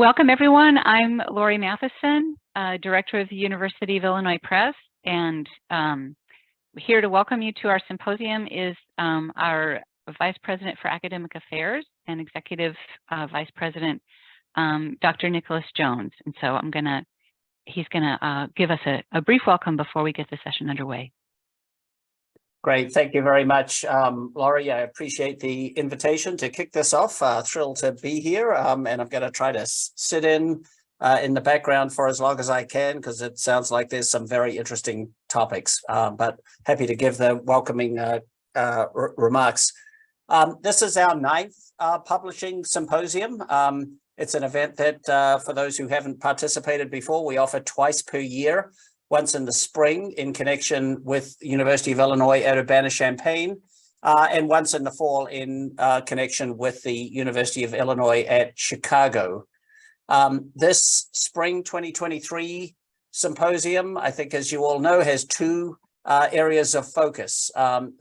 Welcome, everyone. I'm Laurie Matheson, Director of the University of Illinois Press, and here to welcome you to our symposium is our Vice President for Academic Affairs and Executive Vice President, Dr. Nicholas Jones. And so he's gonna give us a brief welcome before we get the session underway. Great, thank you very much, Laurie. I appreciate the invitation to kick this off. Thrilled to be here, and I'm going to try to sit in the background for as long as I can, because it sounds like there's some very interesting topics, but happy to give the welcoming remarks. This is our 9th publishing symposium. It's an event that, for those who haven't participated before, we offer twice per year. Once in the spring in connection with University of Illinois at Urbana-Champaign, and once in the fall in connection with the University of Illinois at Chicago. This spring 2023 symposium, I think, as you all know, has two areas of focus.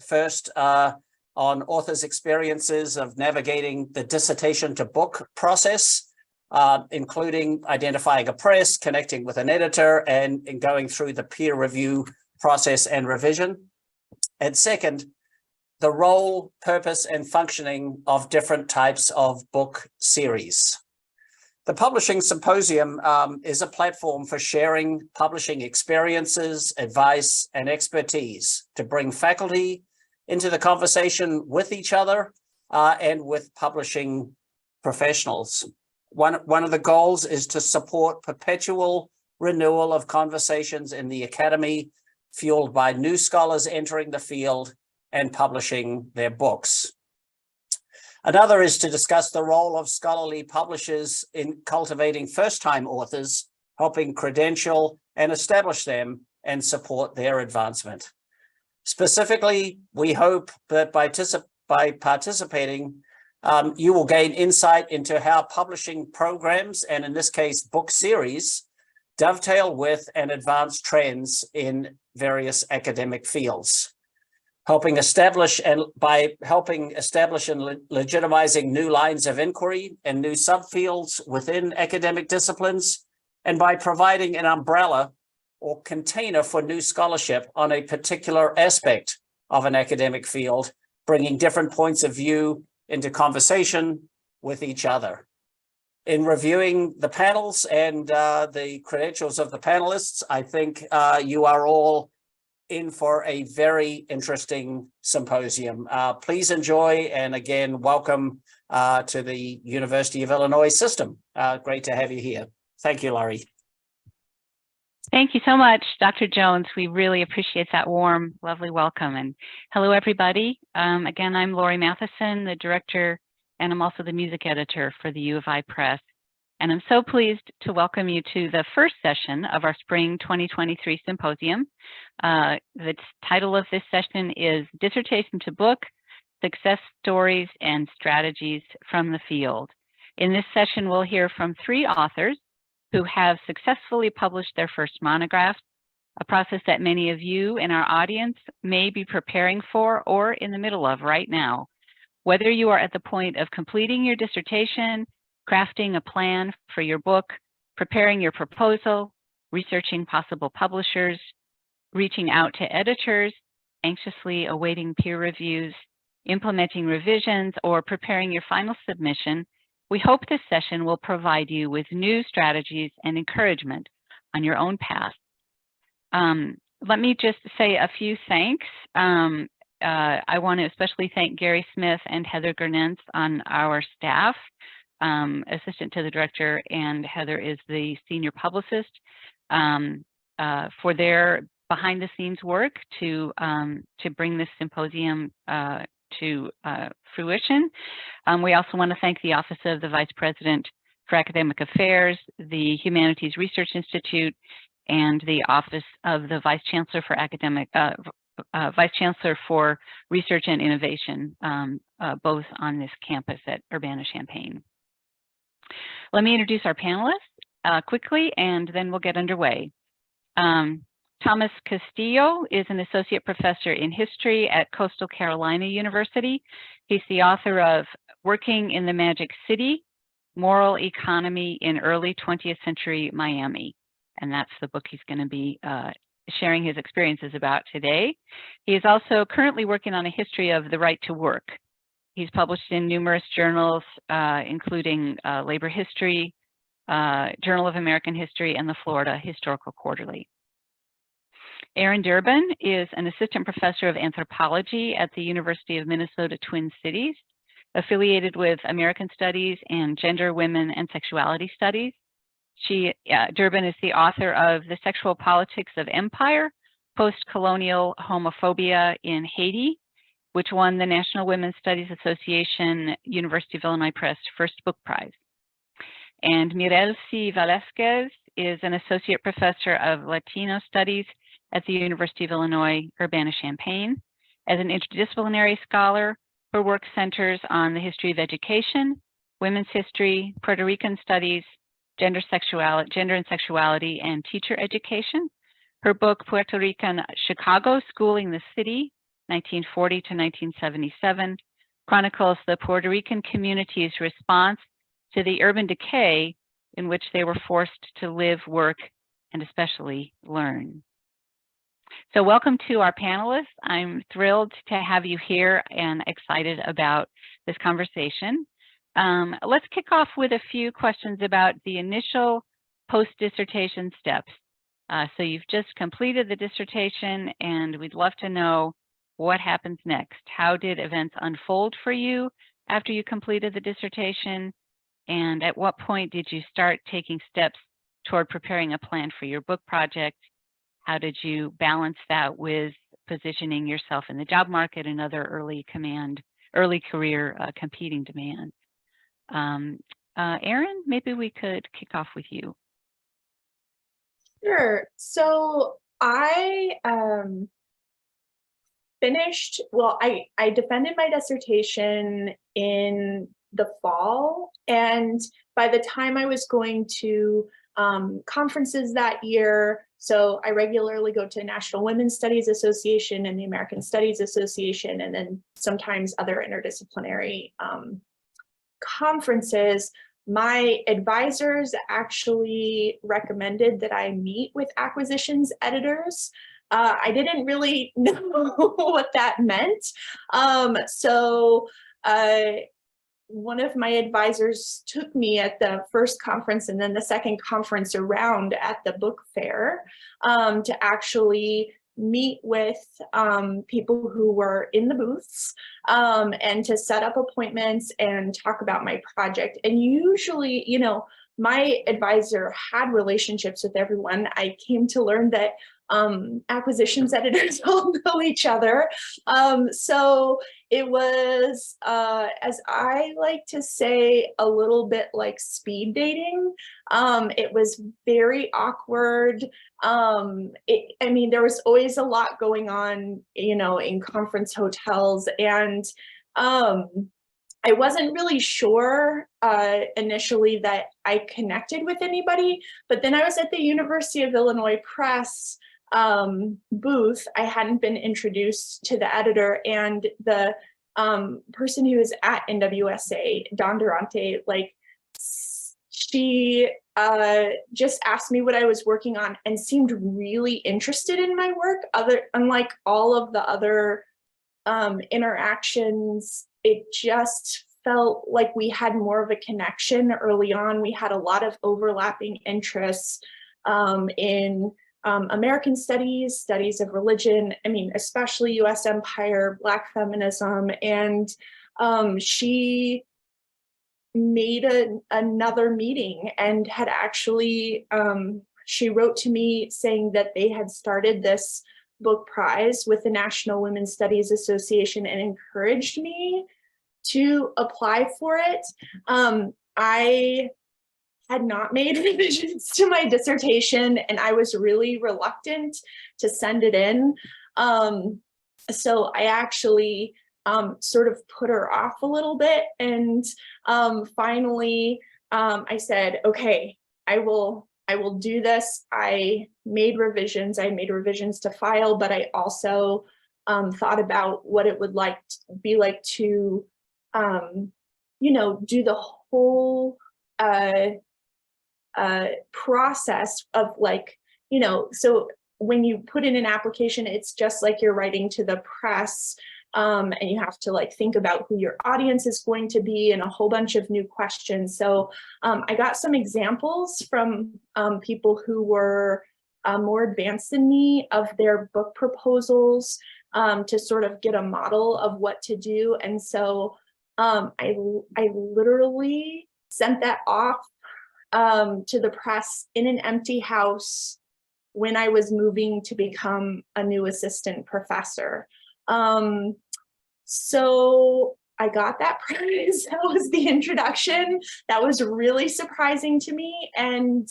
First, on authors' experiences of navigating the dissertation to book process, including identifying a press, connecting with an editor, and going through the peer review process and revision. And second, the role, purpose, and functioning of different types of book series. The Publishing Symposium is a platform for sharing publishing experiences, advice, and expertise to bring faculty into the conversation with each other and with publishing professionals. One of the goals is to support perpetual renewal of conversations in the academy, fueled by new scholars entering the field and publishing their books. Another is to discuss the role of scholarly publishers in cultivating first-time authors, helping credential and establish them and support their advancement. Specifically, we hope that by participating, you will gain insight into how publishing programs, and in this case, book series, dovetail with and advance trends in various academic fields, by helping establish and legitimizing new lines of inquiry and new subfields within academic disciplines, and by providing an umbrella or container for new scholarship on a particular aspect of an academic field, bringing different points of view into conversation with each other. In reviewing the panels and the credentials of the panelists, I think you are all in for a very interesting symposium. Please enjoy, and again, welcome to the University of Illinois system. Great to have you here. Thank you, Laurie. Thank you so much, Dr. Jones. We really appreciate that warm, lovely welcome. And hello, everybody. Again, I'm Laurie Matheson, the director, and I'm also the music editor for the U of I Press. And I'm so pleased to welcome you to the first session of our spring 2023 symposium. The title of this session is Dissertation to Book, Success Stories and Strategies from the Field. In this session, we'll hear from 3 authors who have successfully published their first monographs, a process that many of you in our audience may be preparing for or in the middle of right now. Whether you are at the point of completing your dissertation, crafting a plan for your book, preparing your proposal, researching possible publishers, reaching out to editors, anxiously awaiting peer reviews, implementing revisions, or preparing your final submission, we hope this session will provide you with new strategies and encouragement on your own path. Let me just say a few thanks. I want to especially thank Gary Smith and Heather Gernentz on our staff, assistant to the director, and Heather is the senior publicist, for their behind-the-scenes work to bring this symposium to fruition. We also want to thank the Office of the Vice President for Academic Affairs, the Humanities Research Institute, and the Office of the Vice Chancellor for Vice Chancellor for Research and Innovation, both on this campus at Urbana-Champaign. Let me introduce our panelists quickly, and then we'll get underway. Thomas Castillo is an associate professor in history at Coastal Carolina University. He's the author of Working in the Magic City, Moral Economy in Early 20th Century Miami. And that's the book he's going to be sharing his experiences about today. He is also currently working on a history of the right to work. He's published in numerous journals, including Labor History, Journal of American History, and the Florida Historical Quarterly. Aaron Durbin is an assistant professor of anthropology at the University of Minnesota Twin Cities, affiliated with American Studies and Gender, Women, and Sexuality Studies. Durbin is the author of The Sexual Politics of Empire, Post-Colonial Homophobia in Haiti, which won the National Women's Studies Association University of Illinois Press First Book Prize. And Mirel C. Velasquez is an associate professor of Latino Studies at the University of Illinois Urbana-Champaign. As an interdisciplinary scholar, her work centers on the history of education, women's history, Puerto Rican studies, gender and sexuality, and teacher education. Her book, Puerto Rican Chicago, Schooling the City, 1940 to 1977, chronicles the Puerto Rican community's response to the urban decay in which they were forced to live, work, and especially learn. So welcome to our panelists. I'm thrilled to have you here and excited about this conversation. Let's kick off with a few questions about the initial post-dissertation steps. So you've just completed the dissertation, and we'd love to know what happens next. How did events unfold for you after you completed the dissertation? And at what point did you start taking steps toward preparing a plan for your book project? How did you balance that with positioning yourself in the job market and other early career competing demands? Erin, maybe we could kick off with you. Sure. So I finished, well, I defended my dissertation in the fall, and by the time I was going to conferences that year, so I regularly go to National Women's Studies Association and the American Studies Association, and then sometimes other interdisciplinary conferences. My advisors actually recommended that I meet with acquisitions editors. I didn't really know what that meant. So one of my advisors took me at the first conference and then the second conference around at the book fair to actually meet with people who were in the booths and to set up appointments and talk about my project. And usually, you know, my advisor had relationships with everyone. I came to learn that acquisitions editors all know each other. So it was, as I like to say, a little bit like speed dating. It was very awkward. I mean, there was always a lot going on, you know, in conference hotels, and I wasn't really sure initially that I connected with anybody, but then I was at the University of Illinois Press booth. I hadn't been introduced to the editor, and the person who was at NWSA, Dawn Durante, like, she just asked me what I was working on and seemed really interested in my work. Unlike all of the other interactions, it just felt like we had more of a connection early on. We had a lot of overlapping interests in American studies, studies of religion, I mean, especially US empire, Black feminism, and she made another meeting and had actually, she wrote to me saying that they had started this book prize with the National Women's Studies Association and encouraged me to apply for it. I had not made revisions to my dissertation, and I was really reluctant to send it in. So I actually sort of put her off a little bit, and finally I said, okay, I will do this. I made revisions to file, but I also thought about what it would be like to, you know, do the whole process of like, so when you put in an application, it's just like you're writing to the press, and you have to like think about who your audience is going to be and a whole bunch of new questions. So I got some examples from people who were more advanced than me of their book proposals to sort of get a model of what to do. And so I literally sent that off to the press in an empty house when I was moving to become a new assistant professor. So I got that prize. That was the introduction. That was really surprising to me and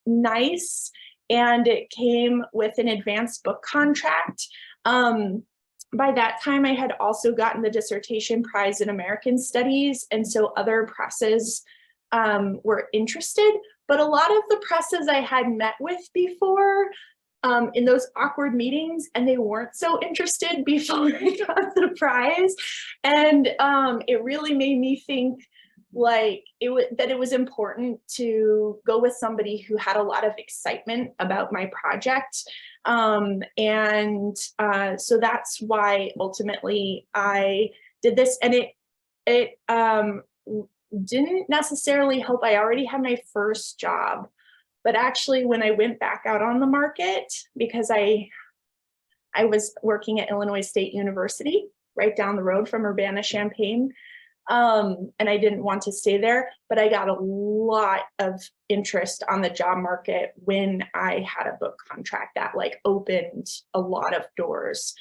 nice. And it came with an advanced book contract. By that time, I had also gotten the dissertation prize in American Studies. And so other presses were interested, but a lot of the presses I had met with before in those awkward meetings, and they weren't so interested before I got the prize. And it really made me think like that it was important to go with somebody who had a lot of excitement about my project. So that's why ultimately I did this, and it didn't necessarily help. I already had my first job, but actually when I went back out on the market, because I was working at Illinois State University right down the road from Urbana-Champaign, and I didn't want to stay there, but I got a lot of interest on the job market when I had a book contract that like opened a lot of doors.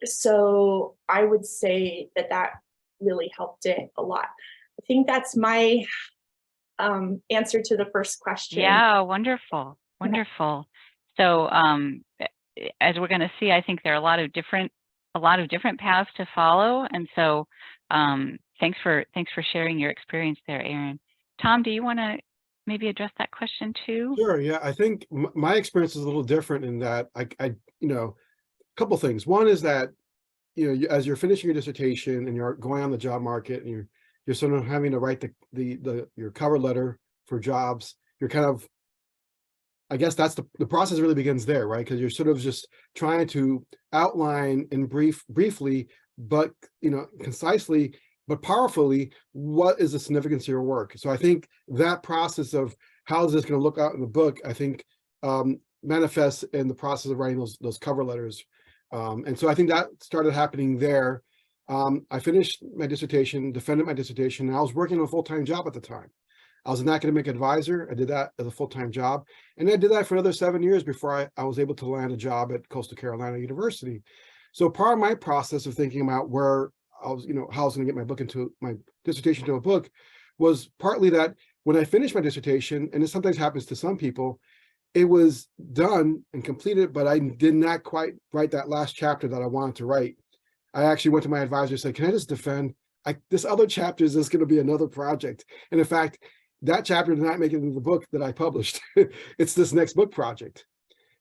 So I would say that really helped it a lot. I think that's my answer to the first question. Yeah, wonderful, wonderful. So as we're going to see, I think there are a lot of different paths to follow, and so thanks for sharing your experience there, Aaron. Tom, do you want to maybe address that question too? Sure. Yeah, I think my experience is a little different in that a couple things. One is that as you're finishing your dissertation and you're going on the job market and you're sort of having to write your cover letter for jobs, you're kind of, I guess that's the process really begins there, right? Because you're sort of just trying to outline in briefly, but concisely, but powerfully, what is the significance of your work? So I think that process of how is this going to look out in the book, I think manifests in the process of writing those cover letters. And so I think that started happening there. I finished my dissertation, defended my dissertation, and I was working on a full-time job at the time. I was an academic advisor. I did that as a full-time job. And I did that for another 7 years before I was able to land a job at Coastal Carolina University. So part of my process of thinking about where I was, how I was going to get my dissertation to a book was partly that when I finished my dissertation, and this sometimes happens to some people, it was done and completed, but I did not quite write that last chapter that I wanted to write. I actually went to my advisor and said, can I just defend? This other chapter is just going to be another project. And in fact, that chapter did not make it into the book that I published. It's this next book project.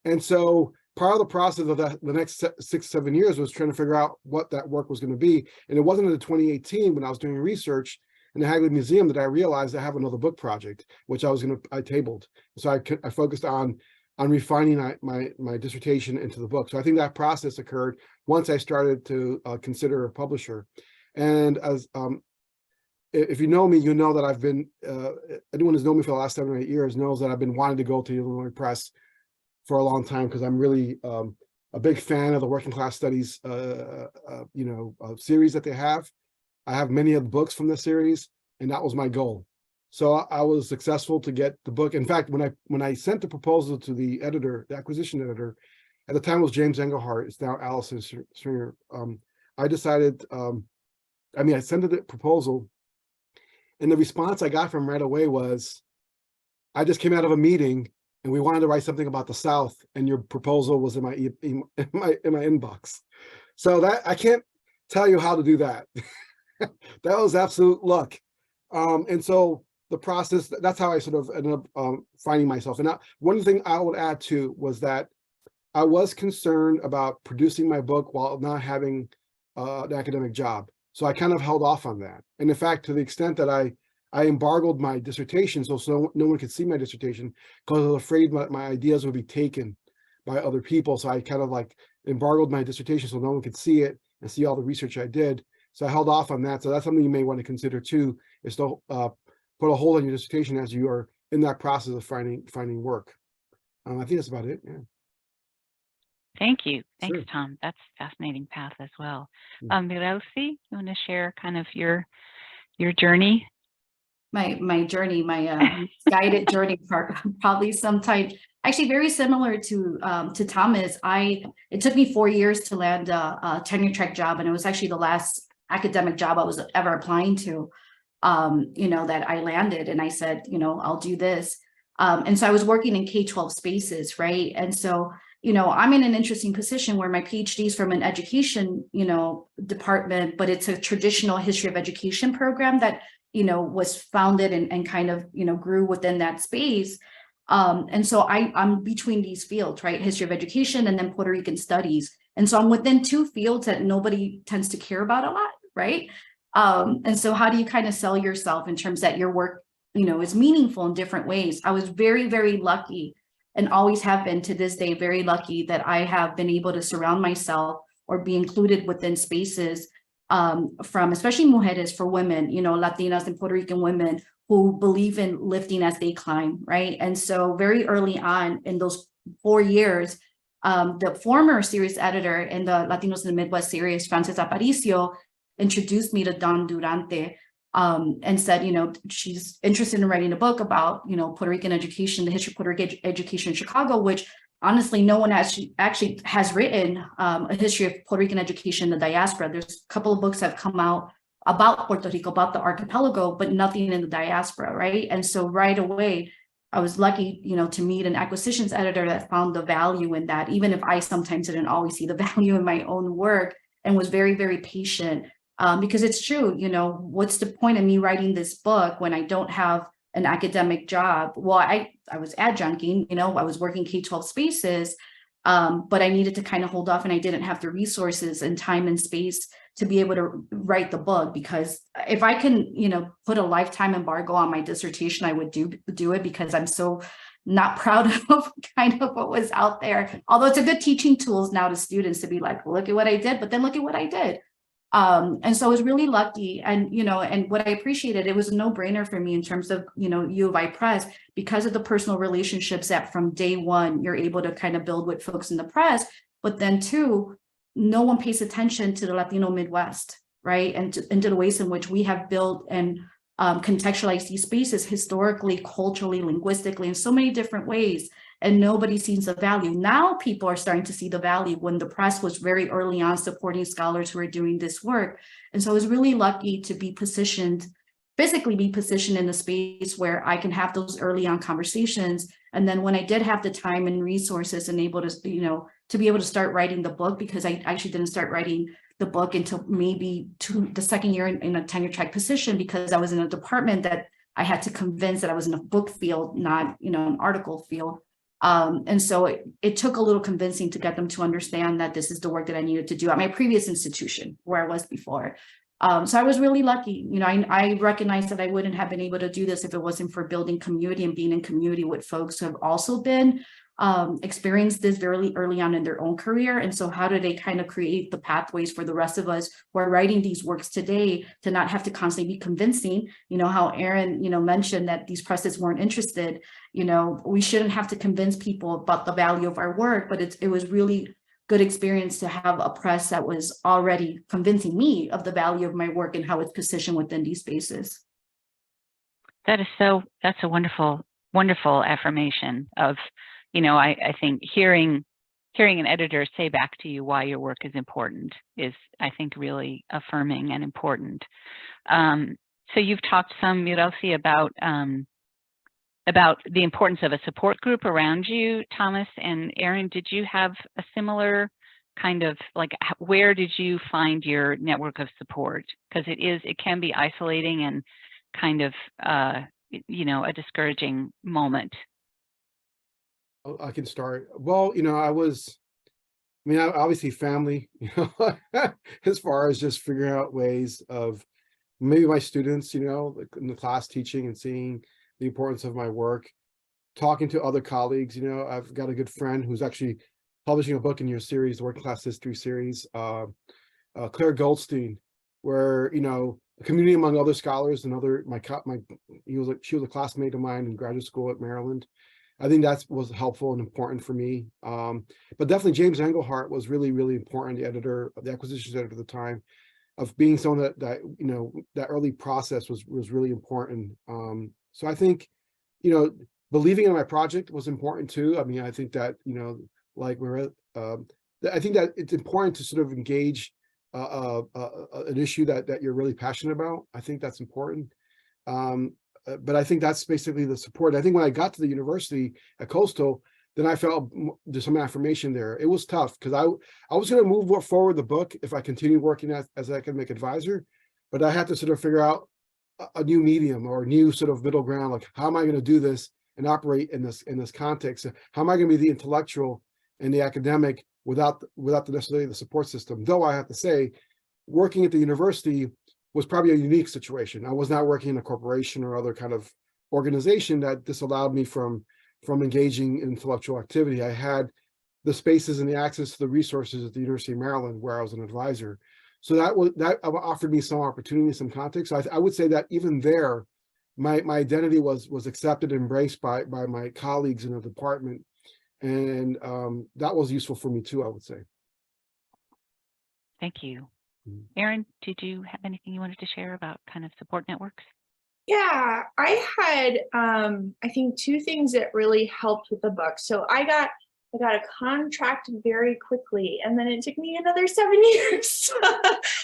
And so part of the process of the next 6-7 years was trying to figure out what that work was going to be. And it wasn't until 2018 when I was doing research in the Hagley Museum that I realized I have another book project, which I tabled. So I focused on refining my dissertation into the book. So I think that process occurred once I started to consider a publisher. And as if you know me, you know that I've been, anyone who's known me for the last 7 or 8 years knows that I've been wanting to go to the Illinois Press for a long time, because I'm really a big fan of the working class studies, series that they have. I have many of the books from the series, and that was my goal. So I was successful to get the book. In fact, when I sent the proposal to the editor, the acquisition editor, at the time it was James Engelhardt, it's now Allison Stringer. I decided, I sent the proposal, and the response I got from right away was, I just came out of a meeting and we wanted to write something about the South, and your proposal was in my inbox. So that I can't tell you how to do that. That was absolute luck. And so the process, that's how I sort of ended up finding myself. And one thing I would add too was that I was concerned about producing my book while not having an academic job. So I kind of held off on that. And in fact, to the extent that I I embargoed my dissertation so no one could see my dissertation because I was afraid my ideas would be taken by other people. So I kind of like embargoed my dissertation so no one could see it and see all the research I did. So I held off on that. So that's something you may want to consider too, is to put a hold on your dissertation as you are in that process of finding work. I think that's about it. Yeah. Thank you. Thanks, Sure. Tom. That's a fascinating path as well. Yeah. Mirelsi, you want to share kind of your journey? My journey, my guided journey, probably sometime actually very similar to Thomas. It took me 4 years to land a tenure track job, and it was actually the last academic job I was ever applying to, that I landed, and I said, I'll do this. And so I was working in K-12 spaces, right? And so, I'm in an interesting position where my PhD is from an education, department, but it's a traditional history of education program that was founded and kind of, grew within that space. And so I'm between these fields, right? History of education and then Puerto Rican studies. And so I'm within two fields that nobody tends to care about a lot, right? And so how do you kind of sell yourself in terms that your work, is meaningful in different ways? I was very, very lucky and always have been to this day, very lucky that I have been able to surround myself or be included within spaces from especially mujeres, for women, Latinas and Puerto Rican women who believe in lifting as they climb, right? And so very early on in those 4 years, the former series editor in the Latinos in the Midwest series, Frances Aparicio, introduced me to Dawn Durante and said, she's interested in writing a book about, Puerto Rican education, the history of Puerto Rican education in Chicago, which honestly, no one actually has written a history of Puerto Rican education in the diaspora. There's a couple of books that have come out about Puerto Rico, about the archipelago, but nothing in the diaspora, right? And so right away, I was lucky, to meet an acquisitions editor that found the value in that, even if I sometimes didn't always see the value in my own work, and was very, very patient. Because it's true, what's the point of me writing this book when I don't have an academic job? Well, I was adjuncting, I was working K-12 spaces, but I needed to kind of hold off, and I didn't have the resources and time and space to be able to write the book. Because if I can, put a lifetime embargo on my dissertation, I would do it, because I'm so not proud of kind of what was out there. Although it's a good teaching tools now to students to be like, look at what I did, but then look at what I did. And so I was really lucky, and and what I appreciated, it was a no-brainer for me in terms of U of I Press, because of the personal relationships that from day one you're able to kind of build with folks in the press. But then two, no one pays attention to the Latino Midwest, right? And to the ways in which we have built and contextualized these spaces historically, culturally, linguistically, in so many different ways. And nobody sees the value. Now people are starting to see the value, when the press was very early on supporting scholars who are doing this work. And so I was really lucky to be positioned, physically be positioned in a space where I can have those early on conversations. And then when I did have the time and resources and able to, to be able to start writing the book, because I actually didn't start writing the book until maybe the second year in a tenure track position, because I was in a department that I had to convince that I was in a book field, not, an article field. And so it took a little convincing to get them to understand that this is the work that I needed to do at my previous institution where I was before. So I was really lucky. I recognized that I wouldn't have been able to do this if it wasn't for building community and being in community with folks who have also been experienced this very early on in their own career. And so how do they kind of create the pathways for the rest of us who are writing these works today to not have to constantly be convincing, how Aaron, mentioned that these presses weren't interested, we shouldn't have to convince people about the value of our work, but it was really good experience to have a press that was already convincing me of the value of my work and how it's positioned within these spaces. That's a wonderful, wonderful affirmation of, I think hearing an editor say back to you why your work is important is, I think, really affirming and important. So you've talked some, Mirelsi, about the importance of a support group around you, Thomas and Aaron. Did you have a similar kind of, like, where did you find your network of support? Because it can be isolating and kind of, a discouraging moment. I can start. Well, obviously family, as far as just figuring out ways of maybe my students, you know, like in the class teaching and seeing the importance of my work, talking to other colleagues. You know, I've got a good friend who's actually publishing a book in your series, the Working Class History series, Claire Goldstein, where, you know, a community among other scholars and other, she was a classmate of mine in graduate school at Maryland. I think that was helpful and important for me. But definitely James Engelhardt was really, really important, the editor, the acquisitions editor at the time, of being someone that you know, that early process was really important. So I think, you know, believing in my project was important too. I mean, I think that, you know, like I think that it's important to sort of engage an issue that you're really passionate about. I think that's important. But I think that's basically the support. I think when I got to the university at Coastal, then I felt there's some affirmation there. It was tough because I was going to move forward the book if I continued working as an academic advisor, but I had to sort of figure out a new medium or a new sort of middle ground. Like, how am I going to do this and operate in this context? How am I going to be the intellectual and the academic without necessarily the support system? Though I have to say, working at the university was probably a unique situation. I was not working in a corporation or other kind of organization that disallowed me from engaging in intellectual activity. I had the spaces and the access to the resources at the University of Maryland, where I was an advisor. So that offered me some opportunity, some context. So I would say that even there, my identity was accepted, embraced by my colleagues in the department, and that was useful for me too, I would say. Thank you. Erin, did you have anything you wanted to share about kind of support networks? Yeah, I had I think two things that really helped with the book. So I got a contract very quickly, and then it took me another 7 years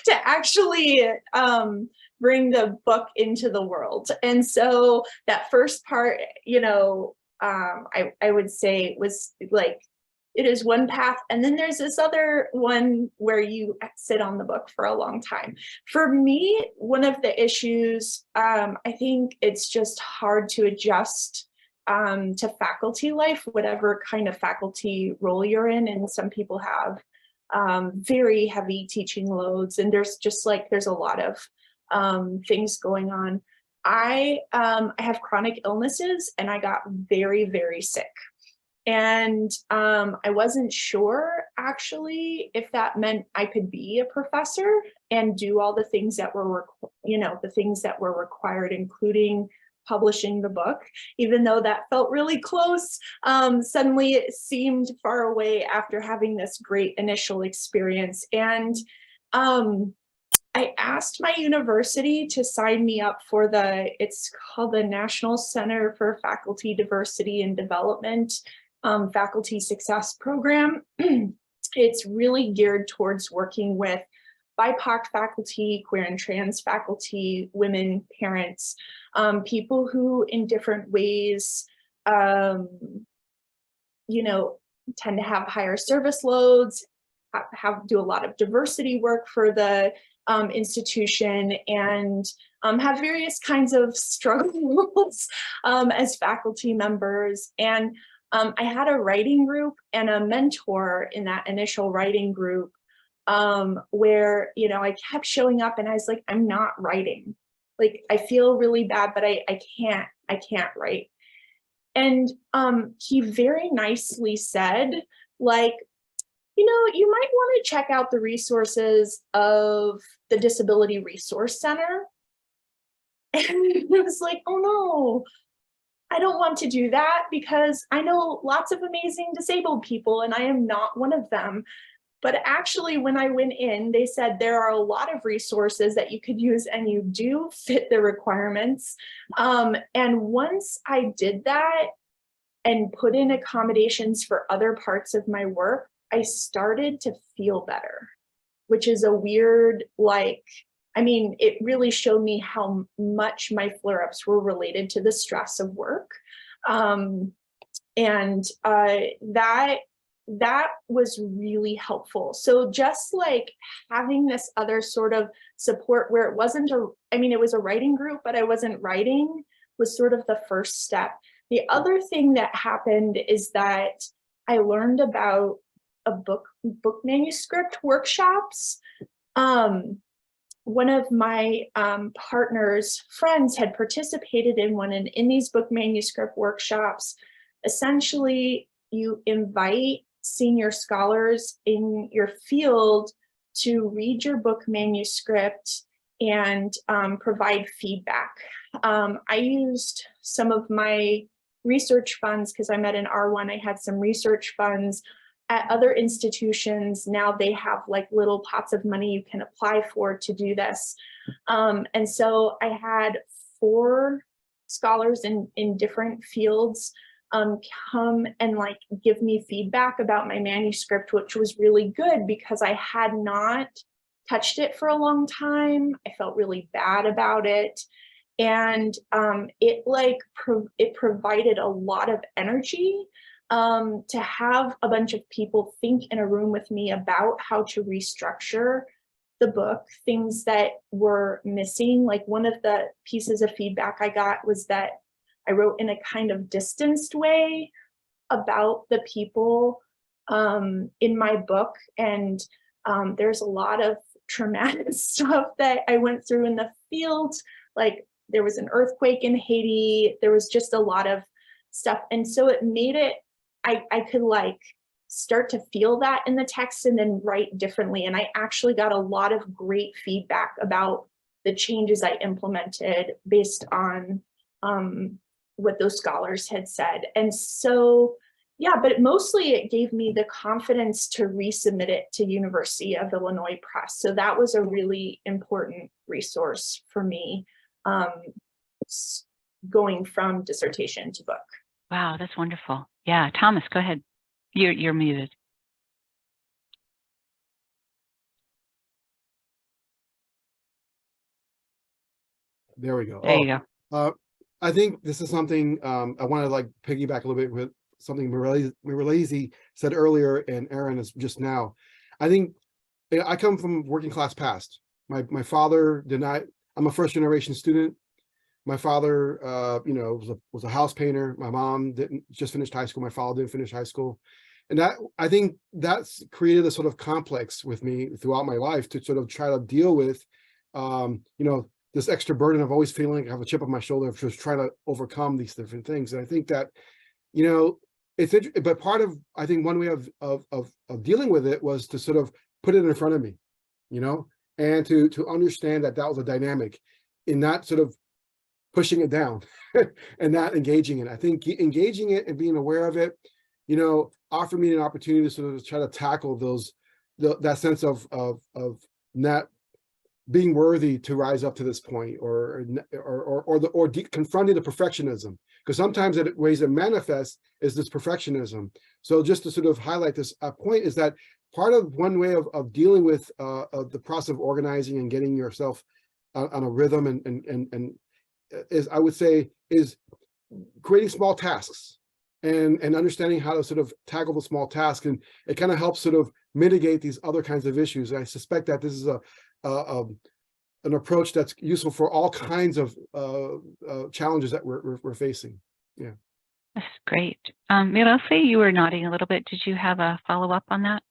to actually bring the book into the world. And so that first part, you know, I would say was like, it is one path, and then there's this other one where you sit on the book for a long time. For me, one of the issues, I think it's just hard to adjust to faculty life, whatever kind of faculty role you're in. And some people have very heavy teaching loads, and there's a lot of things going on. I have chronic illnesses, and I got very, very sick. And I wasn't sure actually if that meant I could be a professor and do all the things that were, required, including publishing the book, even though that felt really close. Suddenly it seemed far away after having this great initial experience. And I asked my university to sign me up for it's called the National Center for Faculty Diversity and Development Faculty Success Program. It's really geared towards working with BIPOC faculty, queer and trans faculty, women, parents, people who in different ways, tend to have higher service loads, do a lot of diversity work for the institution, and have various kinds of struggles as faculty members. And I had a writing group and a mentor in that initial writing group where, I kept showing up and I was like, I'm not writing. Like, I feel really bad, but I can't write. And he very nicely said, like, you might want to check out the resources of the Disability Resource Center. And I was like, oh no, I don't want to do that, because I know lots of amazing disabled people and I am not one of them. But actually, when I went in, they said there are a lot of resources that you could use and you do fit the requirements. And once I did that and put in accommodations for other parts of my work, I started to feel better, which is a weird, it really showed me how much my flare-ups were related to the stress of work. That was really helpful. So just like having this other sort of support where it wasn't it was a writing group, but I wasn't writing, was sort of the first step. The other thing that happened is that I learned about book manuscript workshops. one of my partner's friends had participated in one, and in these book manuscript workshops, essentially you invite senior scholars in your field to read your book manuscript and provide feedback. I used some of my research funds because I'm at an R1. I had some research funds at other institutions. Now they have like little pots of money you can apply for to do this. And so I had 4 scholars in different fields come and like give me feedback about my manuscript, which was really good because I had not touched it for a long time. I felt really bad about it. And it provided a lot of energy to have a bunch of people think in a room with me about how to restructure the book, things that were missing. Like one of the pieces of feedback I got was that I wrote in a kind of distanced way about the people in my book. And there's a lot of traumatic stuff that I went through in the field. Like there was an earthquake in Haiti. There was just a lot of stuff. And so it made it, I could like start to feel that in the text and then write differently. And I actually got a lot of great feedback about the changes I implemented based on what those scholars had said. And so, yeah, but mostly it gave me the confidence to resubmit it to University of Illinois Press. So that was a really important resource for me going from dissertation to book. Wow, that's wonderful. Yeah, Thomas, go ahead. You're muted. There we go. There you go. I think this is something I want to like piggyback a little bit with something Miralazy said earlier and Aaron is just now. I think I come from working class past. My father did not, I'm a first generation student. My father, was a house painter. My mom didn't just finish high school. My father didn't finish high school. And that, I think that's created a sort of complex with me throughout my life to sort of try to deal with, this extra burden of always feeling like I have a chip on my shoulder of just trying to overcome these different things. And I think that, but part of, I think one way of dealing with it was to sort of put it in front of me, and to understand that that was a dynamic in not sort of pushing it down and not engaging in it. I think engaging it and being aware of it, offered me an opportunity to sort of try to tackle that sense of not being worthy to rise up to this point, or confronting the perfectionism, because sometimes the ways it manifests is this perfectionism. So just to sort of highlight this point is that part of one way of dealing with the process of organizing and getting yourself on a rhythm and is, I would say, is creating small tasks and understanding how to sort of tackle the small task, and it kind of helps sort of mitigate these other kinds of issues. And I suspect that this is an approach that's useful for all kinds of challenges that we're facing. Yeah, that's great. Miralse, you were nodding a little bit. Did you have a follow-up on that?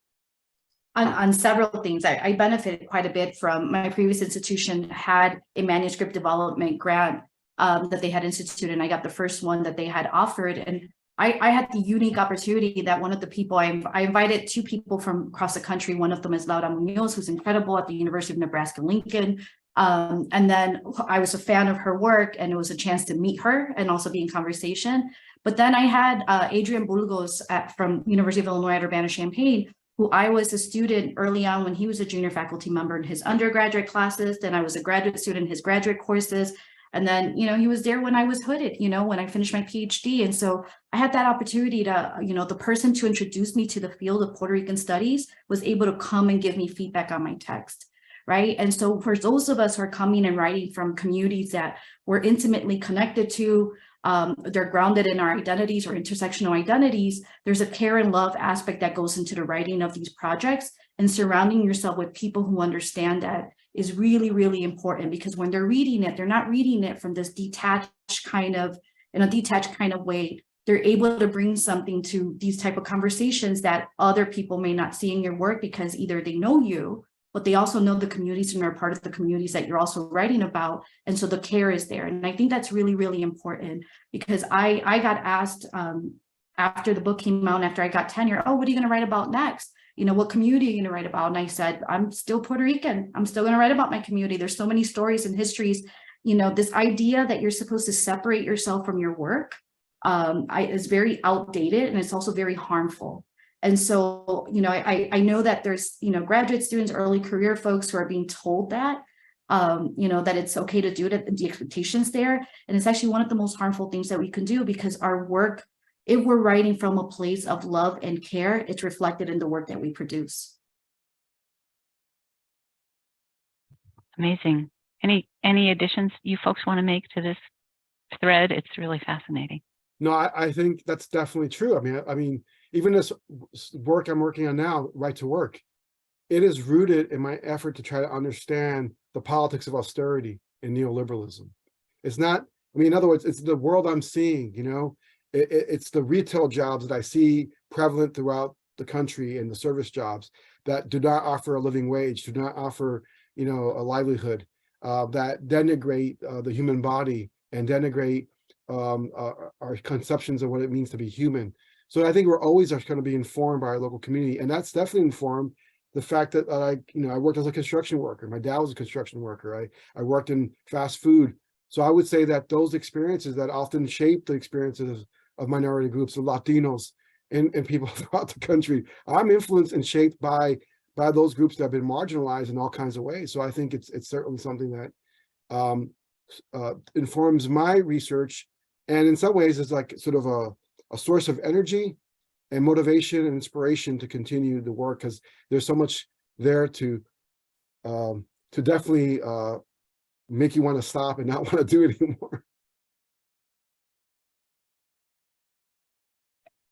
On several things. I benefited quite a bit from my previous institution had a manuscript development grant that they had instituted, and I got the first one that they had offered. And I had the unique opportunity that one of the people, I invited 2 people from across the country. One of them is Laura Munoz, who's incredible at the University of Nebraska-Lincoln. And then I was a fan of her work, and it was a chance to meet her and also be in conversation. But then I had Adrian Burgos from University of Illinois at Urbana-Champaign, who I was a student early on when he was a junior faculty member in his undergraduate classes. Then I was a graduate student in his graduate courses. And then, he was there when I was hooded, when I finished my PhD. And so I had that opportunity to, the person to introduce me to the field of Puerto Rican studies was able to come and give me feedback on my text, right? And so for those of us who are coming and writing from communities that we're intimately connected to, they're grounded in our identities or intersectional identities, there's a care and love aspect that goes into the writing of these projects, and surrounding yourself with people who understand that is really, really important, because when they're reading it, they're not reading it from this detached kind of way. They're able to bring something to these type of conversations that other people may not see in your work, because either they know you but they also know the communities and are part of the communities that you're also writing about. And so the care is there. And I think that's really, really important, because I got asked after the book came out, and after I got tenure, oh, what are you going to write about next? You know, what community are you going to write about? And I said, I'm still Puerto Rican. I'm still going to write about my community. There's so many stories and histories. You know, this idea that you're supposed to separate yourself from your work is very outdated, and it's also very harmful. And so, you know, I know that there's, you know, graduate students, early career folks who are being told that, you know, that it's okay to do it, the expectations there. And it's actually one of the most harmful things that we can do, because our work, if we're writing from a place of love and care, it's reflected in the work that we produce. Amazing. Any additions you folks want to make to this thread? It's really fascinating. No, I think that's definitely true. I mean, even this work I'm working on now, Right to Work, it is rooted in my effort to try to understand the politics of austerity and neoliberalism. It's not, I mean, in other words, it's the world I'm seeing, you know, it's the retail jobs that I see prevalent throughout the country, and the service jobs that do not offer a living wage, do not offer, you know, a livelihood, that denigrate the human body and denigrate our conceptions of what it means to be human. So I think we're always going to be informed by our local community, and that's definitely informed the fact that I worked as a construction worker. My dad was a construction worker. I worked in fast food. So I would say that those experiences that often shape the experiences of minority groups, of Latinos and people throughout the country, I'm influenced and shaped by those groups that have been marginalized in all kinds of ways. So I think it's certainly something that informs my research, and in some ways is like sort of a source of energy and motivation and inspiration to continue the work, because there's so much there to definitely make you want to stop and not want to do it anymore.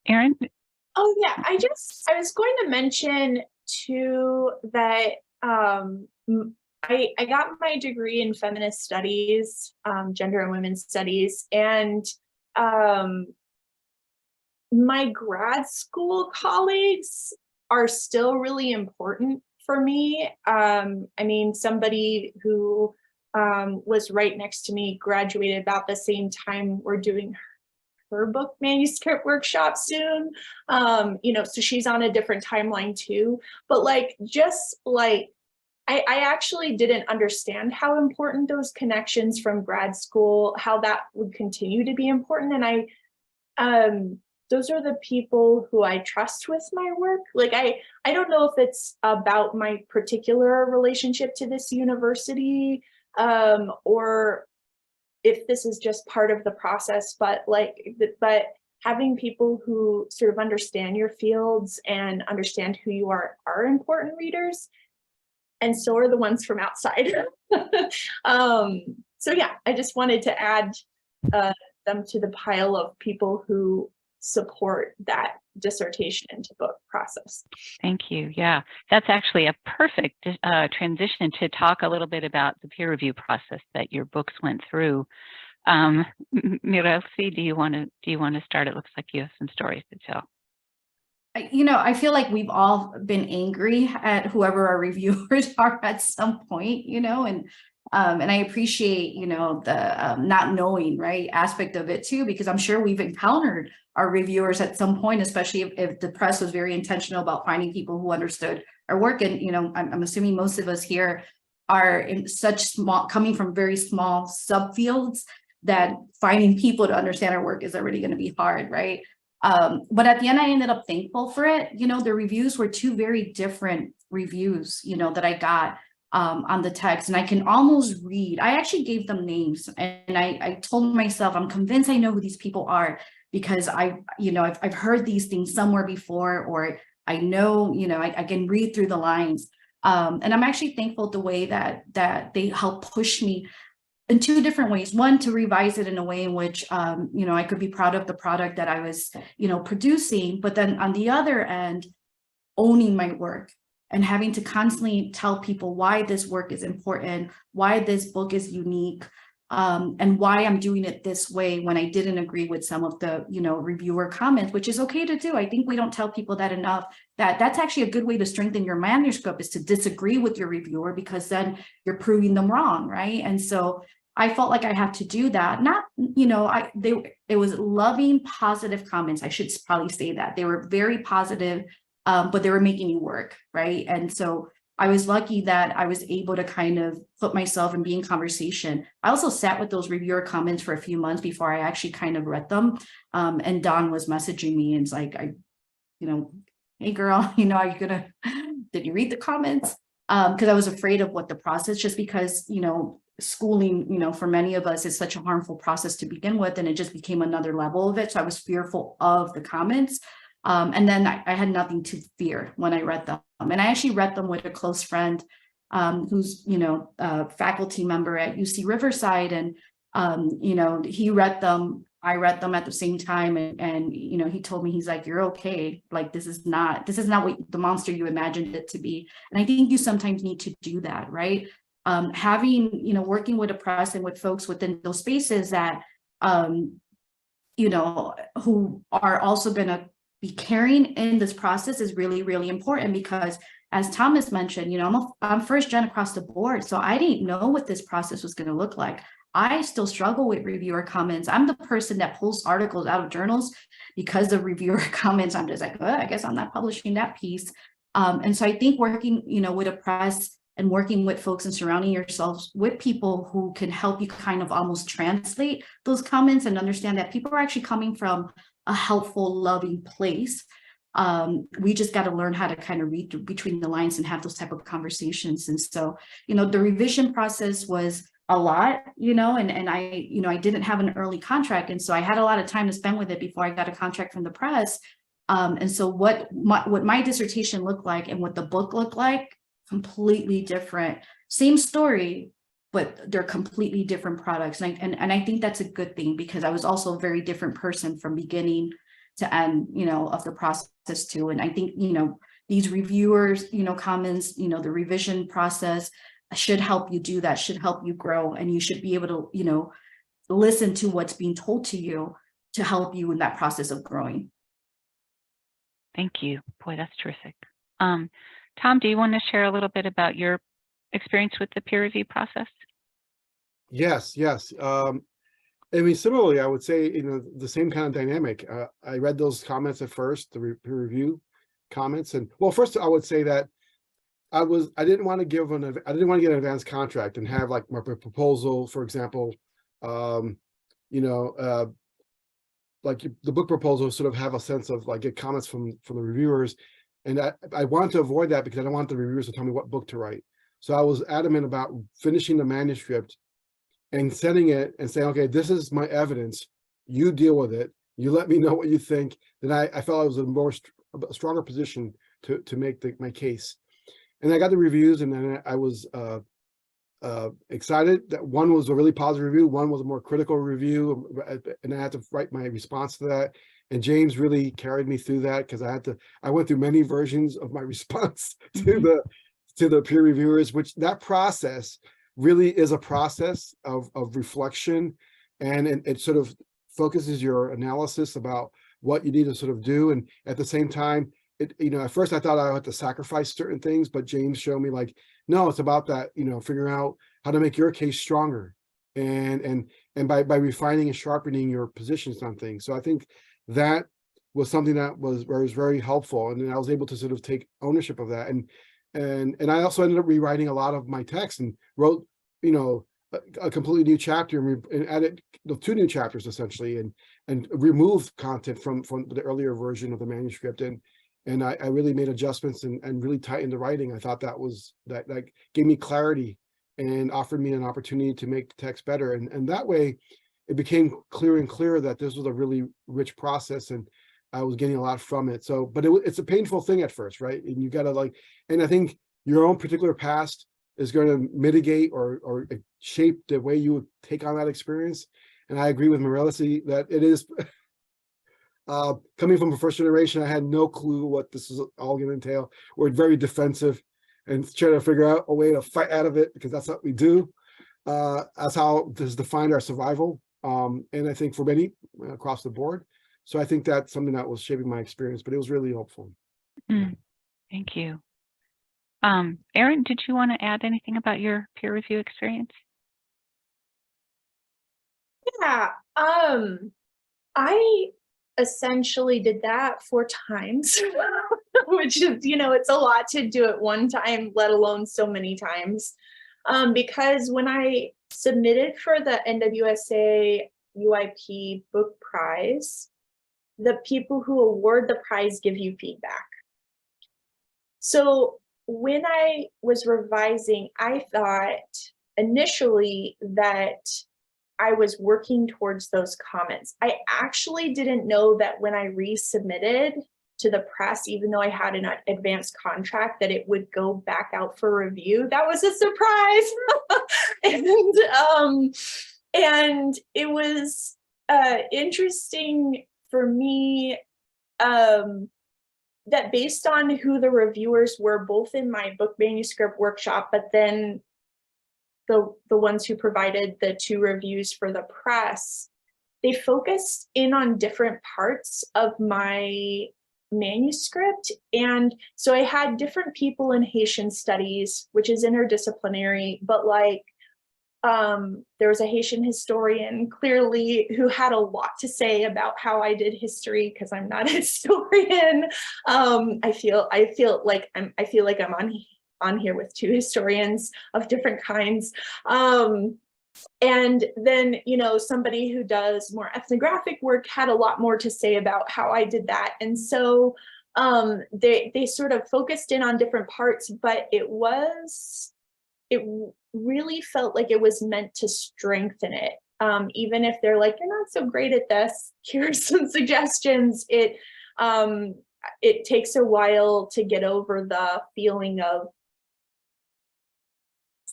Erin? Oh yeah, I was going to mention too that I got my degree in feminist studies, gender and women's studies, and my grad school colleagues are still really important for me. I mean, somebody who was right next to me graduated about the same time. We're doing her book manuscript workshop soon. You know, so she's on a different timeline too. But like, just like, I actually didn't understand how important those connections from grad school, how that would continue to be important. And those are the people who I trust with my work. Like, I don't know if it's about my particular relationship to this university, or if this is just part of the process, but having people who sort of understand your fields and understand who you are important readers. And so are the ones from outside. So yeah, I just wanted to add them to the pile of people who support that dissertation into book process. Thank you. Yeah, that's actually a perfect transition to talk a little bit about the peer review process that your books went through. Mirelsi, do you want to start? It looks like you have some stories to tell. You know, I feel like we've all been angry at whoever our reviewers are at some point, you know, and I appreciate, you know, the not knowing, right, aspect of it too, because I'm sure we've encountered our reviewers at some point, especially if the press was very intentional about finding people who understood our work. And, you know, I'm assuming most of us here are in such small, coming from very small subfields, that finding people to understand our work is already going to be hard, right? But at the end, I ended up thankful for it. You know, the reviews were two very different reviews, you know, that I got on the text, and I can almost read. I actually gave them names, and I told myself, I'm convinced I know who these people are, because I've heard these things somewhere before, or I know, you know, I can read through the lines. And I'm actually thankful the way that they help push me in two different ways. One, to revise it in a way in which, you know, I could be proud of the product that I was, you know, producing, but then on the other end, owning my work and having to constantly tell people why this work is important, why this book is unique, and why I'm doing it this way when I didn't agree with some of the, reviewer comments, which is okay to do. I think we don't tell people that enough, that that's actually a good way to strengthen your manuscript, is to disagree with your reviewer, because then you're proving them wrong, right? And so I felt like I had to do that. Not, it was loving, positive comments. I should probably say that. They were very positive, but they were making me work, right? And so I was lucky that I was able to kind of put myself and be in conversation. I also sat with those reviewer comments for a few months before I actually kind of read them. And Don was messaging me and it's like, hey girl, did you read the comments? Because I was afraid of what the process, just because, schooling, for many of us is such a harmful process to begin with, and it just became another level of it. So I was fearful of the comments. And then I had nothing to fear when I read them. And I actually read them with a close friend who's, a faculty member at UC Riverside. And, he read them, I read them at the same time. And he told me, he's like, you're okay. Like, this is not what the monster you imagined it to be. And I think you sometimes need to do that, right? Having, working with a press and with folks within those spaces that, who are also going to be caring in this process is really, really important, because as Thomas mentioned, I'm first gen across the board. So I didn't know what this process was going to look like. I still struggle with reviewer comments. I'm the person that pulls articles out of journals because of reviewer comments. I'm just like, oh, I guess I'm not publishing that piece. And so I think working, with a press and working with folks and surrounding yourselves with people who can help you kind of almost translate those comments and understand that people are actually coming from a helpful, loving place. We just got to learn how to kind of read between the lines and have those type of conversations. And so, the revision process was a lot, and I didn't have an early contract. And so I had a lot of time to spend with it before I got a contract from the press. And so what my dissertation looked like and what the book looked like, completely different, same story, but they're completely different products. And I think that's a good thing, because I was also a very different person from beginning to end, of the process too. And I think, these reviewers, comments, the revision process should help you do that, should help you grow. And you should be able to, listen to what's being told to you to help you in that process of growing. Thank you. Boy, that's terrific. Tom, do you want to share a little bit about your experience with the peer review process? Yes. Similarly, I would say, the same kind of dynamic. I read those comments at first, the peer review comments. And well, first I would say that I didn't want to get an advanced contract and have like my proposal, for example, like the book proposal sort of have a sense of like get comments from the reviewers. And I wanted to avoid that because I don't want the reviewers to tell me what book to write. So I was adamant about finishing the manuscript and sending it and saying, okay, this is my evidence. You deal with it. You let me know what you think. Then I felt I was in a stronger position to make my case. And I got the reviews, and then I was excited that one was a really positive review, one was a more critical review, and I had to write my response to that. And James really carried me through that, because I went through many versions of my response to the peer reviewers, which that process really is a process of reflection, and it sort of focuses your analysis about what you need to sort of do. And at the same time, at first I thought I had to sacrifice certain things, but James showed me like, no, it's about that, figuring out how to make your case stronger and by refining and sharpening your positions on things. So I think that was something that was very helpful. And then I was able to sort of take ownership of that. And I also ended up rewriting a lot of my text and wrote, a completely new chapter and added 2 new chapters essentially, and removed content from the earlier version of the manuscript. And I really made adjustments and really tightened the writing. I thought that gave me clarity and offered me an opportunity to make the text better. And that way it became clearer and clearer that this was a really rich process and I was getting a lot from it. So, but it's a painful thing at first, right? And you gotta and I think your own particular past is going to mitigate or shape the way you would take on that experience. And I agree with Morelisi that it is, coming from a first generation, I had no clue what this is all going to entail. We're very defensive and trying to figure out a way to fight out of it, because that's what we do. That's how this defined our survival. And I think for many across the board. So I think that's something that was shaping my experience, but it was really helpful. Thank you. Erin, did you want to add anything about your peer review experience? Yeah, I essentially did that 4 times, which is, it's a lot to do at one time, let alone so many times. Because when I submitted for the NWSA UIP book prize, the people who award the prize give you feedback. So when I was revising, I thought initially that I was working towards those comments. I actually didn't know that when I resubmitted to the press, even though I had an advanced contract, that it would go back out for review. That was a surprise. And it was interesting for me that based on who the reviewers were, both in my book manuscript workshop, but then the ones who provided the 2 reviews for the press, they focused in on different parts of my manuscript. And so I had different people in Haitian studies, which is interdisciplinary, but like there was a Haitian historian clearly who had a lot to say about how I did history, because I'm not a historian. I feel like I'm on here with 2 historians of different kinds. And then, somebody who does more ethnographic work had a lot more to say about how I did that. And so they sort of focused in on different parts, but it really felt like it was meant to strengthen it. Even if they're like, you're not so great at this, here's some suggestions. It takes a while to get over the feeling of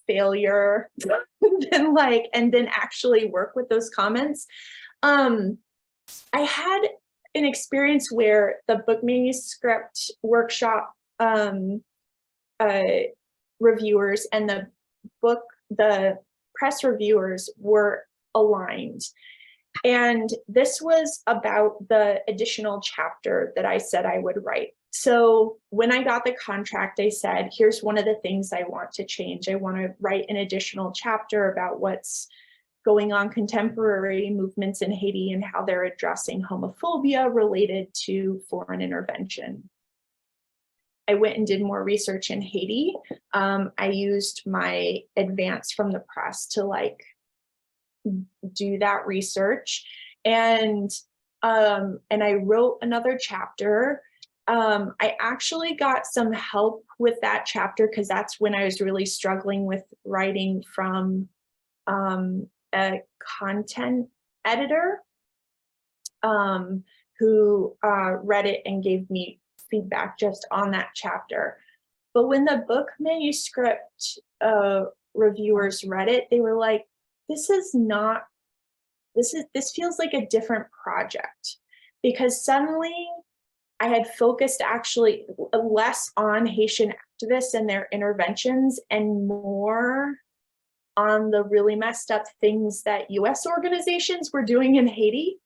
failure and then actually work with those comments. I had an experience where the book manuscript workshop reviewers and the press reviewers were aligned. And this was about the additional chapter that I said I would write. So when I got the contract, I said, here's one of the things I want to change. I want to write an additional chapter about what's going on, contemporary movements in Haiti and how they're addressing homophobia related to foreign intervention. I went and did more research in Haiti. I used my advance from the press to do that research. And I wrote another chapter. I actually got some help with that chapter because that's when I was really struggling with writing from a content editor who read it and gave me feedback just on that chapter. But when the book manuscript reviewers read it, they were like, this feels like a different project, because suddenly I had focused actually less on Haitian activists and their interventions and more on the really messed up things that US organizations were doing in Haiti.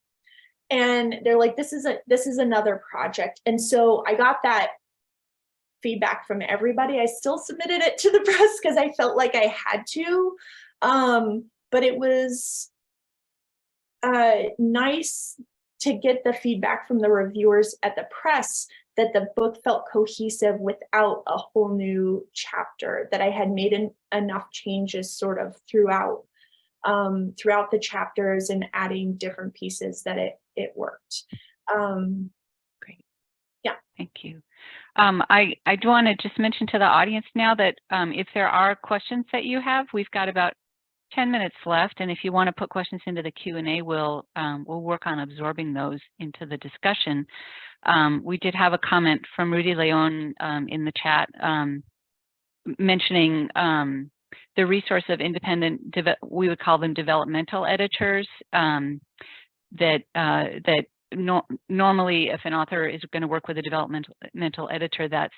And they're like, this is another project. And so I got that feedback from everybody. I still submitted it to the press because I felt like I had to. But it was nice to get the feedback from the reviewers at the press that the book felt cohesive without a whole new chapter, that I had made enough changes sort of throughout the chapters and adding different pieces that it worked. Great. Yeah. Thank you. I do want to just mention to the audience now that if there are questions that you have, we've got about 10 minutes left, and if you want to put questions into the Q&A, we'll work on absorbing those into the discussion. We did have a comment from Rudy Leon in the chat mentioning the resource of independent, we would call them developmental editors, that normally if an author is going to work with a developmental editor, that's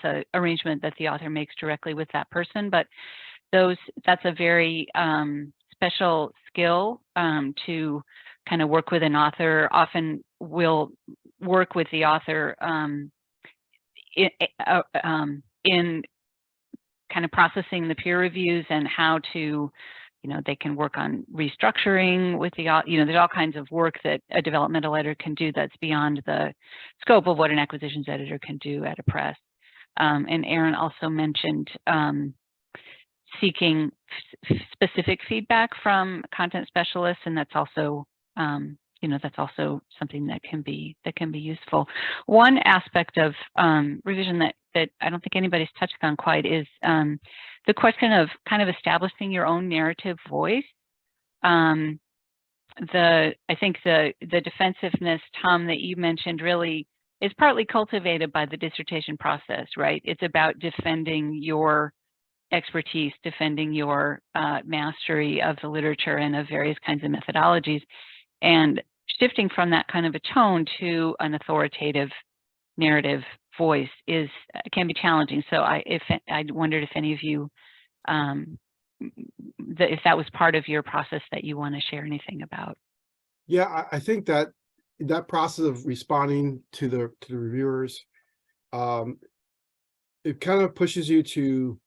a arrangement that the author makes directly with that person. But that's a very special skill to kind of work with an author. Often we'll work with the author in kind of processing the peer reviews and how to, they can work on restructuring with the, there's all kinds of work that a developmental editor can do that's beyond the scope of what an acquisitions editor can do at a press. And Aaron also mentioned seeking specific feedback from content specialists, and that's also that's also something that can be useful. One aspect of revision that I don't think anybody's touched on quite is the question of kind of establishing your own narrative voice. I think the defensiveness, Tom, that you mentioned really is partly cultivated by the dissertation process, right? It's about defending your expertise, defending your mastery of the literature and of various kinds of methodologies, and shifting from that kind of a tone to an authoritative narrative voice can be challenging. So I wondered if any of you, if that was part of your process that you want to share anything about. Yeah, I think that process of responding to the reviewers, it kind of pushes you to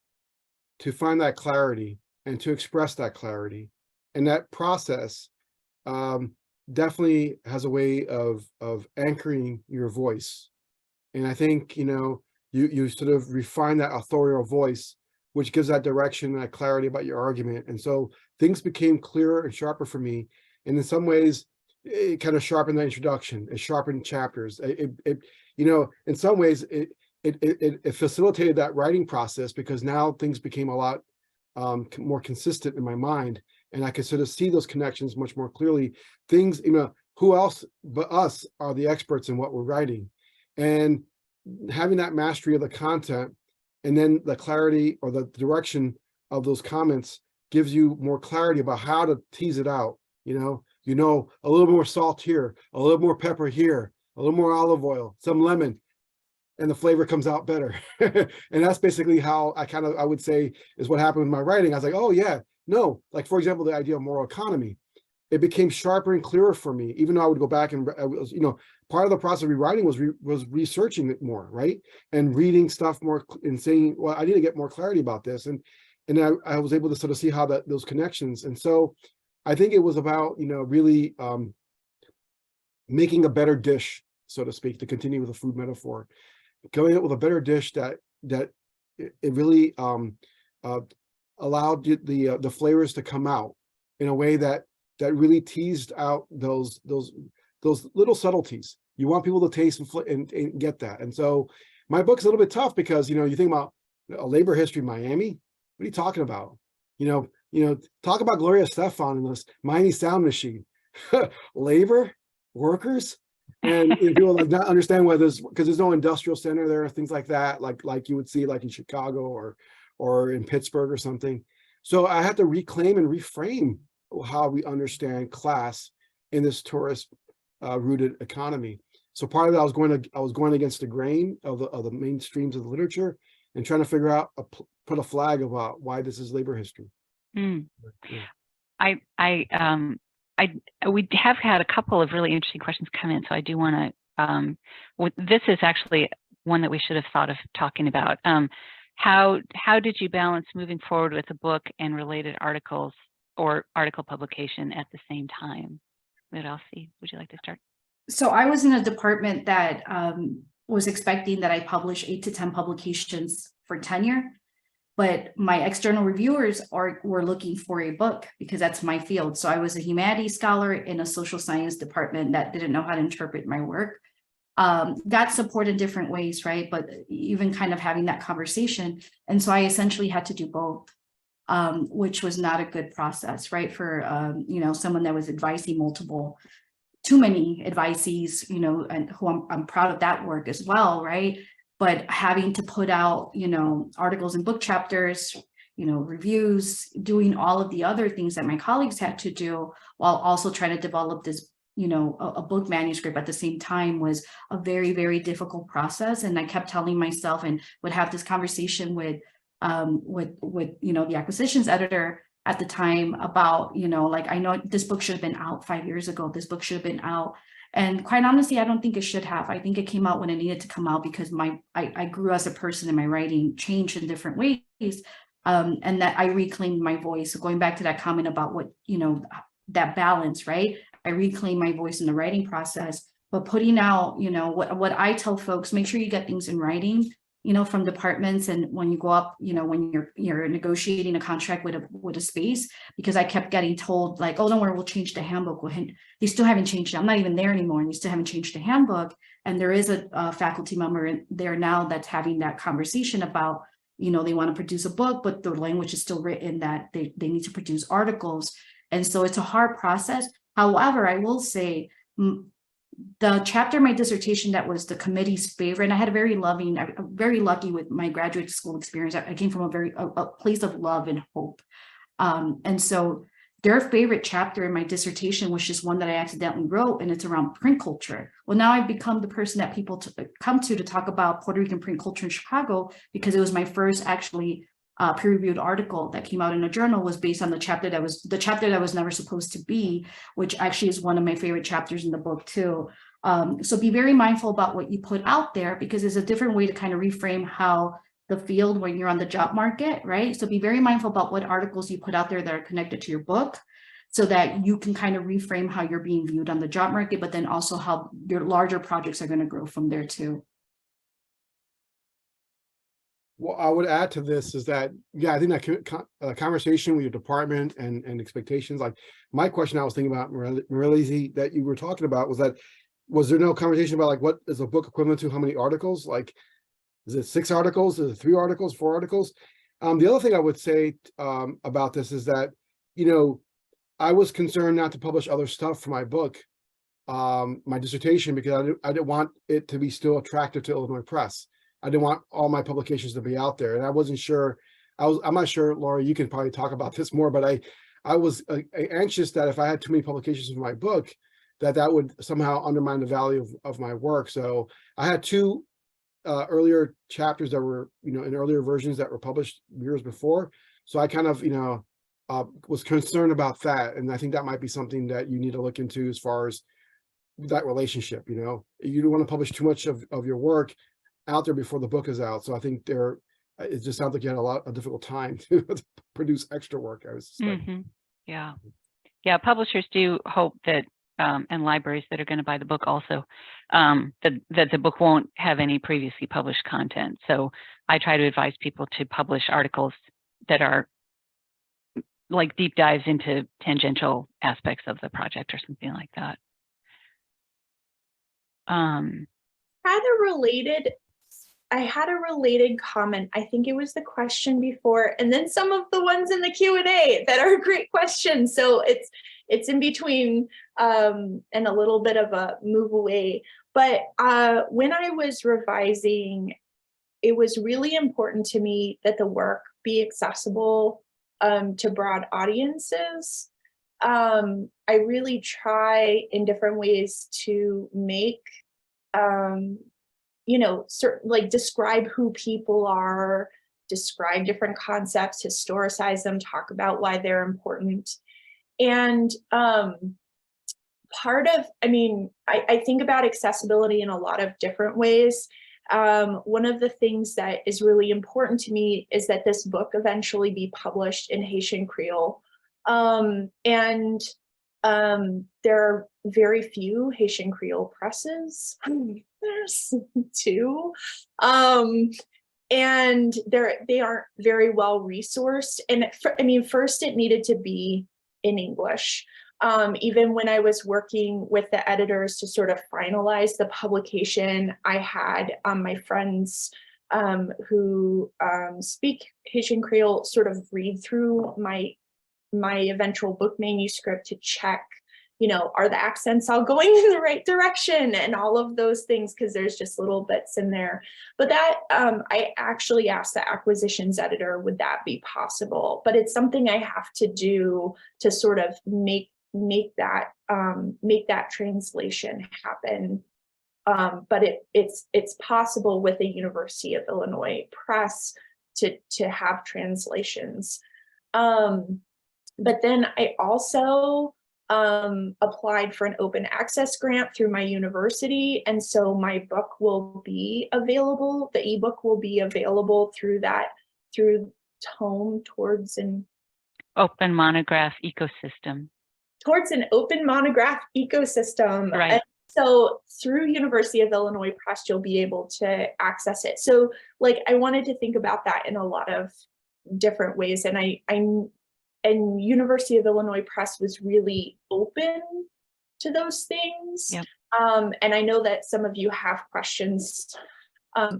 find that clarity and to express that clarity, and that process definitely has a way of anchoring your voice. And I think you sort of refine that authorial voice, which gives that direction and that clarity about your argument. And so things became clearer and sharper for me. And in some ways, it kind of sharpened the introduction. It sharpened chapters. In some ways, it facilitated that writing process, because now things became a lot more consistent in my mind, and I could sort of see those connections much more clearly. Things, who else but us are the experts in what we're writing, and having that mastery of the content, and then the clarity or the direction of those comments gives you more clarity about how to tease it out. A little more salt here, a little more pepper here, a little more olive oil, some lemon, and the flavor comes out better. And that's basically how I would say is what happened with my writing. I was like, oh yeah, no, like for example, the idea of moral economy, it became sharper and clearer for me, even though I would go back and, part of the process of rewriting was researching it more, right? And reading stuff more and saying, well, I need to get more clarity about this. And I was able to sort of see how those connections. And so I think it was about, really making a better dish, so to speak, to continue with the food metaphor, going up with a better dish that it really allowed the flavors to come out in a way that really teased out those little subtleties. You want people to taste and get that. And so my book's a little bit tough because, you think about a labor history in Miami. What are you talking about? Talk about Gloria Estefan in this Miami sound machine. Labor, workers, and people like not understand why because there's no industrial center there, things like that, like you would see like in Chicago or in Pittsburgh or something. So I had to reclaim and reframe how we understand class in this tourist rooted economy. So part of that I was going against the grain of the mainstreams of the literature and trying to figure out put a flag about why this is labor history. Mm. Yeah. We have had a couple of really interesting questions come in, so I do want to. This is actually one that we should have thought of talking about. How did you balance moving forward with a book and related articles or article publication at the same time? Elsie, would you like to start? So I was in a department that was expecting that I publish 8 to 10 publications for tenure. But my external reviewers were looking for a book because that's my field. So I was a humanities scholar in a social science department that didn't know how to interpret my work. Got support in different ways, right? But even kind of having that conversation. And so I essentially had to do both, which was not a good process, right? For, someone that was advising too many advisees, and who I'm proud of that work as well, right? But having to put out, articles and book chapters, reviews, doing all of the other things that my colleagues had to do while also trying to develop this, a book manuscript at the same time was a very, very difficult process. And I kept telling myself and would have this conversation with with the acquisitions editor at the time about, like, I know this book should have been out 5 years ago. This book should have been out. And quite honestly, I don't think it should have. I think it came out when it needed to come out because I grew as a person and my writing changed in different ways. And that I reclaimed my voice. So going back to that comment about what, that balance, right? I reclaimed my voice in the writing process, but putting out, what I tell folks, make sure you get things in writing, from departments. And when you go up, when you're negotiating a contract with a space, because I kept getting told like, oh, don't worry, we'll change the handbook. They still haven't changed it. I'm not even there anymore. And they still haven't changed the handbook. And there is a faculty member there now that's having that conversation about, they want to produce a book, but the language is still written that they need to produce articles. And so it's a hard process. However, I will say the chapter of my dissertation that was the committee's favorite, and I had I'm very lucky with my graduate school experience. I came from a place of love and hope. And so their favorite chapter in my dissertation was just one that I accidentally wrote, and it's around print culture. Well, now I've become the person that people come to talk about Puerto Rican print culture in Chicago, because it was my first actually peer-reviewed article that came out in a journal, was based on the chapter that was never supposed to be, which actually is one of my favorite chapters in the book too. So be very mindful about what you put out there, because it's a different way to kind of reframe how the field when you're on the job market, right? So be very mindful about what articles you put out there that are connected to your book, so that you can kind of reframe how you're being viewed on the job market, but then also how your larger projects are going to grow from there too. Well, I would add to this is that, yeah, I think that conversation with your department and expectations, like my question I was thinking about, Marilise, that you were talking about, was there no conversation about like, what is a book equivalent to how many articles? Like, is it 6 articles? Is it 3 articles, 4 articles? The other thing I would say about this is that, I was concerned not to publish other stuff for my book, my dissertation, because I didn't want it to be still attractive to Illinois Press. I didn't want all my publications to be out there, and I wasn't sure. I'm not sure, Laurie, you can probably talk about this more, but I was anxious that if I had too many publications of my book, that would somehow undermine the value of my work. So I had 2 earlier chapters that were, in earlier versions that were published years before. So I kind of, was concerned about that. And I think that might be something that you need to look into as far as that relationship. You don't want to publish too much of your work out there before the book is out. So I think it just sounds like you had a difficult time to produce extra work, I was Yeah, publishers do hope that and libraries that are going to buy the book also, that the book won't have any previously published content. So I try to advise people to publish articles that are like deep dives into tangential aspects of the project or something like that. I had a related comment. I think it was the question before, and then some of the ones in the Q&A that are great questions. So it's in between and a little bit of a move away. But when I was revising, it was really important to me that the work be accessible to broad audiences. I really try in different ways to make like describe who people are, describe different concepts, historicize them, talk about why they're important. And I think about accessibility in a lot of different ways. One of the things that is really important to me is that this book eventually be published in Haitian Creole. There are very few Haitian Creole presses. There's 2. And they aren't very well resourced. And first it needed to be in English. Even when I was working with the editors to sort of finalize the publication, I had my friends who speak Haitian Creole sort of read through my eventual book manuscript to check, are the accents all going in the right direction and all of those things, because there's just little bits in there. But that I actually asked the acquisitions editor, would that be possible? But it's something I have to do to sort of make that translation happen. But it's possible with the University of Illinois Press to have translations. But then I also applied for an open access grant through my university. And so my book will be available, the ebook will be available through Tome towards an Open monograph ecosystem. Towards an open monograph ecosystem. Right. And so through University of Illinois Press, you'll be able to access it. So like, I wanted to think about that in a lot of different ways. And University of Illinois Press was really open to those things. Yep. And I know that some of you have questions,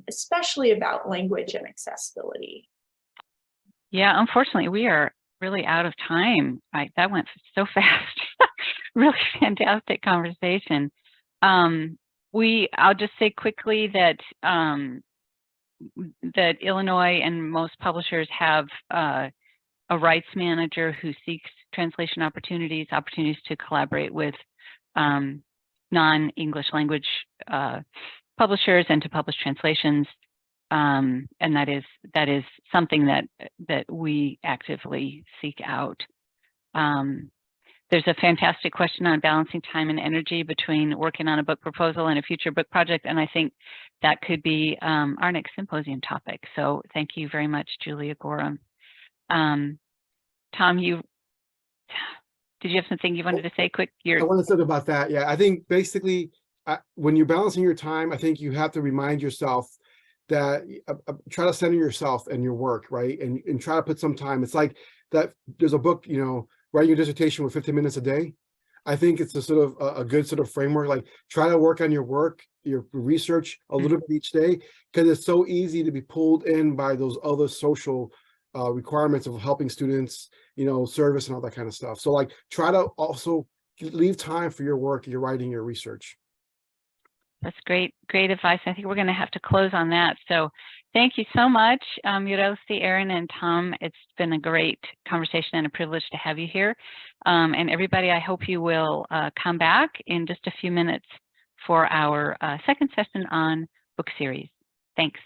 especially about language and accessibility. Yeah, unfortunately, we are really out of time. That went so fast. Really fantastic conversation. I'll just say quickly that that Illinois and most publishers have a rights manager who seeks translation opportunities to collaborate with non-English language publishers and to publish translations. And that is something that we actively seek out. There's a fantastic question on balancing time and energy between working on a book proposal and a future book project, and I think that could be our next symposium topic. So thank you very much, Julia Gorham. Tom, did you have something you wanted to say quick? I want to talk about that. Yeah, I think basically when you're balancing your time, I think you have to remind yourself that try to center yourself and your work, right? And try to put some time. It's like that there's a book, writing your dissertation with 15 minutes a day. I think it's a sort of a good sort of framework, like try to work on your work, your research a little bit each day, because it's so easy to be pulled in by those other social requirements of helping students, service and all that kind of stuff. So like try to also leave time for your work, your writing, your research. That's great advice. I think we're going to have to close on that. So thank you so much, Yurosti, Erin, and Tom. It's been a great conversation and a privilege to have you here. And everybody, I hope you will come back in just a few minutes for our second session on book series. Thanks.